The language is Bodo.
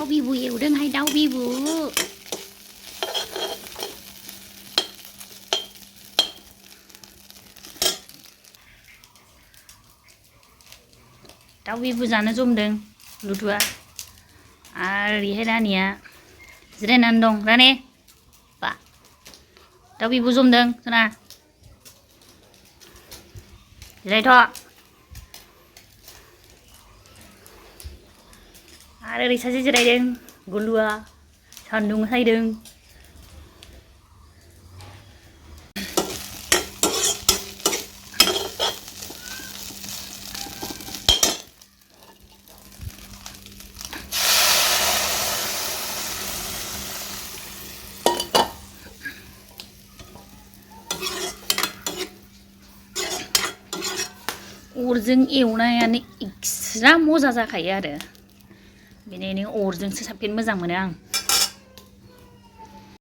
दाउ बिबु एवदोंहाय दाउ बिबु दाउ बिबु जानो जमदों लुदुआ आरो ओरैहाय रानिया जिरायनानै दं रानि बा दाउ बिबु जमदों जोंना जिरायथ' आरो ओरै सासे जिरायदों गुलुआ सान्दुं सायदों अरजों एवनायानो एक्सट्रा मजा जाखायो आरो बेनिखायनो अरजोंसो साबसिन मोजां मोनो आं